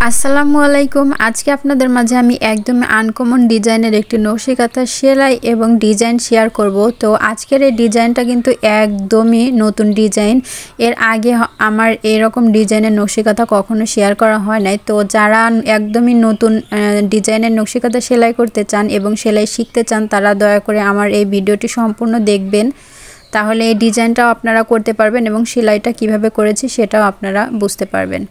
আসসালামু আলাইকুম। আজকে আপনাদের মাঝে আমি একদমই আনকমন ডিজাইনের একটি নকশি কাঁথা সেলাই এবং ডিজাইন শেয়ার করব। তো আজকের এই ডিজাইনটা কিন্তু একদমই নতুন ডিজাইন। এর আগে আমার এরকম ডিজাইনের নকশি কাঁথা কখনো শেয়ার করা হয় নাই। তো যারা একদমই নতুন ডিজাইনের নকশি কাঁথা সেলাই করতে চান এবং সেলাই শিখতে চান তারা দয়া করে আমার এই ভিডিওটি সম্পূর্ণ দেখবেন। তাহলে এই ডিজাইনটাও আপনারা করতে পারবেন এবং সেলাইটা কিভাবে করেছি সেটাও আপনারা বুঝতে পারবেন।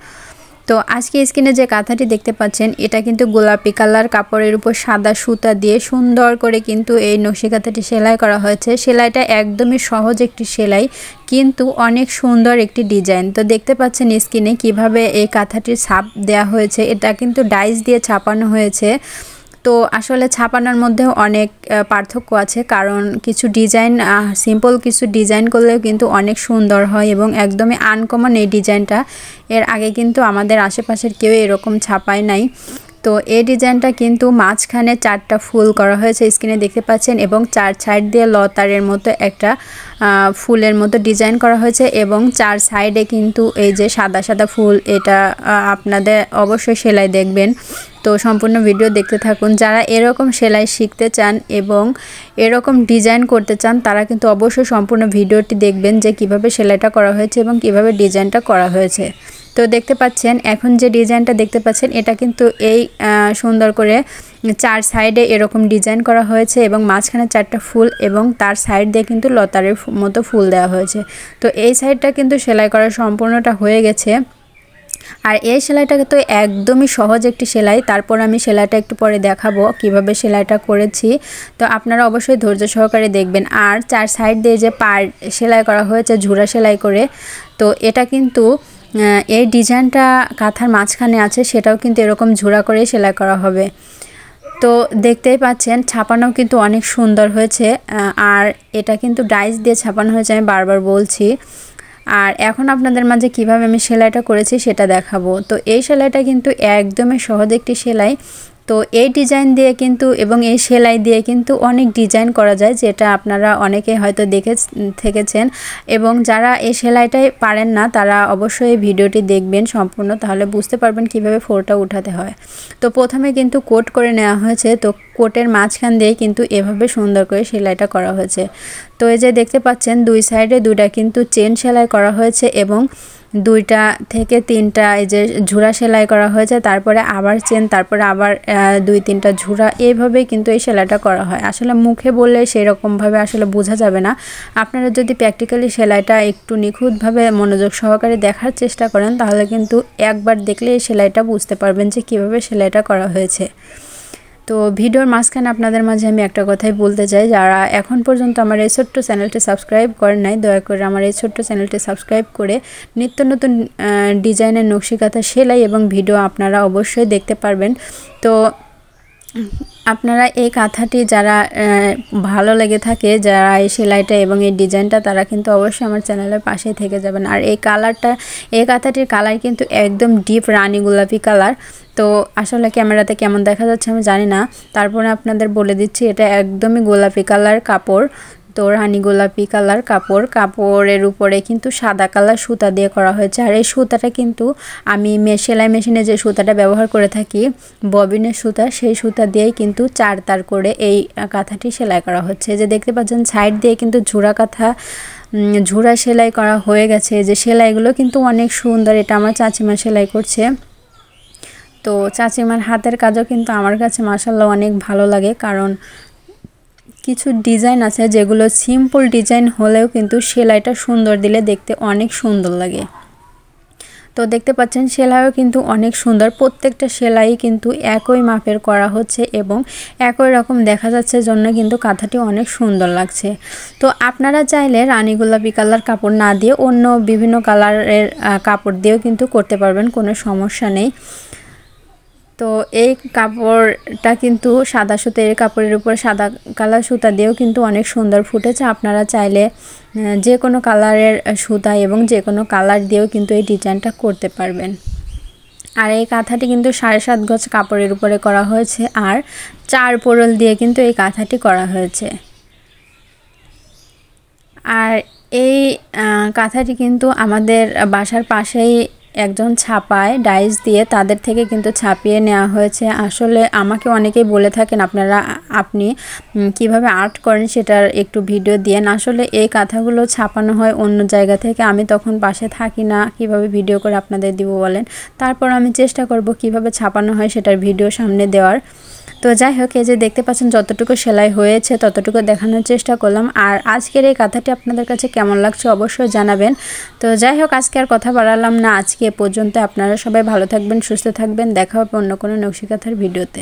তো আজকে স্ক্রিনে যে কাঁথাটি দেখতে পাচ্ছেন এটা কিন্তু গোলাপি কালার কাপড়ের উপর সাদা সুতা দিয়ে সুন্দর করে কিন্তু এই নকশি কাঁথাটি সেলাই করা হয়েছে। সেলাইটা একদমই সহজ একটি সেলাই কিন্তু অনেক সুন্দর একটি ডিজাইন। তো দেখতে পাচ্ছেন স্ক্রিনে কিভাবে এই কাঁথাটির ছাপ দেওয়া হয়েছে। এটা কিন্তু ডাইস দিয়ে ছাপানো হয়েছে। তো আসলে ছাপানোর মধ্যেও অনেক পার্থক্য আছে, কারণ কিছু ডিজাইন সিম্পল কিছু ডিজাইন করলেও কিন্তু অনেক সুন্দর হয় এবং একদমই আনকমন এই ডিজাইনটা। এর আগে কিন্তু আমাদের আশেপাশের কেউ এরকম ছাপায় নাই। তো এই ডিজাইনটা কিন্তু মাঝখানে 4টা ফুল করা হয়েছে স্ক্রিনে দেখতে পাচ্ছেন এবং 4 সাইড দিয়ে লতারের মতো একটা ফুলের মতো ডিজাইন করা হয়েছে এবং 4 সাইডে কিন্তু এই যে সাদা সাদা ফুল, এটা আপনাদের অবশ্যই সেলাই দেখবেন। তো সম্পূর্ণ ভিডিও দেখতে থাকুন। যারা এরকম সেলাই শিখতে চান এবং এরকম ডিজাইন করতে চান তারা কিন্তু অবশ্যই সম্পূর্ণ ভিডিওটি দেখবেন যে কিভাবে সেলাইটা করা হয়েছে এবং কিভাবে ডিজাইনটা করা হয়েছে। তো দেখতে পাচ্ছেন এখন যে ডিজাইনটা দেখতে পাচ্ছেন এটা কিন্তু এই সুন্দর করে 4 সাইডে এরকম ডিজাইন করা হয়েছে এবং মাঝখানে 4টা ফুল এবং তার সাইড দিয়ে কিন্তু লতারের মতো ফুল দেওয়া হয়েছে। তো এই সাইডটা কিন্তু সেলাই করা সম্পূর্ণটা হয়ে গেছে। আর এই সেলাইটা তো একদমই সহজ একটি সেলাই। তারপর আমি সেলাইটা একটু পরে দেখাবো কিভাবে সেলাইটা করেছি। তো আপনারা অবশ্যই ধৈর্য সহকারে দেখবেন। আর 4 সাইড দিয়ে যে পার সেলাই করা হয়েছে ঝুরা সেলাই করে, তো এটা কিন্তু এই ডিজাইনটা কাঁথার মাঝখানে আছে, সেটাও কিন্তু এরকম ঝুরা করে সেলাই করা হবে। তো দেখতেই পাচ্ছেন ছাপানো কিন্তু অনেক সুন্দর হয়েছে। আর এটা কিন্তু ডাইস দিয়ে ছাপানো হয়েছে, আমি বারবার বলছি। আর এখন আপনাদের মাঝে কিভাবে আমি সেলাইটা করেছি সেটা দেখাবো। তো এই সেলাইটা কিন্তু একদমই সহজ একটি সেলাই। তো এই ডিজাইন দিয়ে কিন্তু এবং এই সেলাই দিয়ে কিন্তু অনেক ডিজাইন করা যায়, যেটা আপনারা অনেকে হয়তো দেখে থেকেছেন। এবং যারা এই সেলাইটাই পারেন না তারা অবশ্যই এই ভিডিওটি দেখবেন সম্পূর্ণ, তাহলে বুঝতে পারবেন কিভাবে ফোরটা উঠাতে হয়। তো প্রথমে কিন্তু কোট করে নেওয়া হয়েছে। তো কোটের মাঝখান দিয়ে কিন্তু এভাবে সুন্দর করে সেলাইটা করা হয়েছে। তো এই যে দেখতে পাচ্ছেন 2 সাইডে 2টা কিন্তু চেন সেলাই করা হয়েছে এবং 2টা থেকে 3টা এই যে ঝুরা সেলাই করা হয়েছে, তারপরে আবার চেন, তারপরে আবার 2-3টা ঝুরা, এইভাবেই কিন্তু এই সেলাইটা করা হয়। আসলে মুখে বললে সেরকমভাবে আসলে বোঝা যাবে না। আপনারা যদি প্র্যাকটিক্যালি সেলাইটা একটু নিখুঁতভাবে মনোযোগ সহকারে দেখার চেষ্টা করেন তাহলে কিন্তু একবার দেখলে এই সেলাইটা বুঝতে পারবেন যে কিভাবে সেলাইটা করা হয়েছে। তো ভিডিওর মাঝখানে আপনাদের মাঝে আমি একটা কথাই বলতে চাই, যারা এখন পর্যন্ত আমার এই ছোট্ট চ্যানেলটি সাবস্ক্রাইব করেন নাই দয়া করে আমার এই ছোট্ট চ্যানেলটি সাবস্ক্রাইব করে নিত্য নতুন ডিজাইনের নকশি কাঁথা সেলাই এবং ভিডিও আপনারা অবশ্যই দেখতে পারবেন। তো আপনারা এই কাঁথাটি যারা ভালো লেগে থাকে, যারা এই সেলাইটা এবং এই ডিজাইনটা, তারা কিন্তু অবশ্যই আমার চ্যানেলের পাশেই থেকে যাবেন। আর এই কালারটা, এই কাঁথাটির কালার কিন্তু একদম ডিপ রানী গোলাপি কালার। তো আসলে ক্যামেরাতে কেমন দেখা যাচ্ছে আমি জানি না, তারপরে আপনাদের বলে দিচ্ছি এটা একদমই গোলাপি কালার কাপড়। তো রানী গোলাপি কালার কাপড়, কাপড়ের উপরে কিন্তু সাদা কালার সুতা দিয়ে করা হয়েছে। আর এই সুতাটা কিন্তু আমি সেলাই মেশিনে যে সুতাটা ব্যবহার করে থাকি ববিনের সুতা, সেই সুতা দিয়েই কিন্তু 4 তার করে এই কাঁথাটি সেলাই করা হচ্ছে। যে দেখতে পাচ্ছেন সাইড দিয়ে কিন্তু ঝুরা কাঁথা ঝুরা সেলাই করা হয়ে গেছে। যে সেলাইগুলো কিন্তু অনেক সুন্দর। এটা আমার চাচিমা সেলাই করছে। তো চাচিমার হাতের কাজও কিন্তু আমার কাছে মাশাআল্লাহ অনেক ভালো লাগে, কারণ কিছু ডিজাইন আছে যেগুলো সিম্পল ডিজাইন হলেও কিন্তু সেলাইটা সুন্দর দিলে দেখতে অনেক সুন্দর লাগে। তো দেখতে পাচ্ছেন সেলাইও কিন্তু অনেক সুন্দর। প্রত্যেকটা সেলাই কিন্তু একই মাপের করা হচ্ছে এবং একই রকম দেখা যাচ্ছে জন্য কিন্তু কাঁথাটি অনেক সুন্দর লাগছে। তো আপনারা চাইলে রানী গোলাপি কালার কাপড় না দিয়ে অন্য বিভিন্ন কালারের কাপড় দিয়েও কিন্তু করতে পারবেন, কোনো সমস্যা নেই। তো এই কাপড়টা কিন্তু সাদা সুতের কাপড়ের উপর সাদা কালার সুতা দিয়েও কিন্তু অনেক সুন্দর ফুটেছে। আপনারা চাইলে যে কোনো কালারের সুতা এবং যে কোনো কালার দিয়েও কিন্তু এই ডিজাইনটা করতে পারবেন। আর এই কাঁথাটি কিন্তু 7.5 গজ কাপড়ের উপরে করা হয়েছে আর 4 পোরল দিয়ে কিন্তু এই কাঁথাটি করা হয়েছে। আর এই কাঁথাটি কিন্তু আমাদের বাসার পাশেই একজন ছাপায় ডাইস দিয়ে তাদের থেকে কিন্তু ছাপিয়ে নেওয়া হয়েছে। আসলে আমাকে অনেকেই বলে থাকেন আপনি কিভাবে আর্ট করেন সেটার একটু ভিডিও দিয়েন। আসলে এই কাঁথাগুলো ছাপানো হয় অন্য জায়গা থেকে, আমি তখন পাশে থাকি না, কিভাবে ভিডিও করে আপনাদের দিব বলেন। তারপর আমি চেষ্টা করব কিভাবে ছাপানো হয় সেটার ভিডিও সামনে দেওয়ার। তো যাই হোক, এই যে দেখতে পাচ্ছেন যতটুকু সেলাই হয়েছে ততটুকু দেখানোর চেষ্টা করলাম। আর আজকের এই কাঁথাটি আপনাদের কাছে কেমন লাগছে অবশ্যই জানাবেন। তো যাই হোক, আজকে আর কথা বাড়ালাম না, আজকে এ পর্যন্ত। আপনারা সবাই ভালো থাকবেন, সুস্থ থাকবেন, দেখা হবে অন্য কোনো নকশি কাঁথার ভিডিওতে।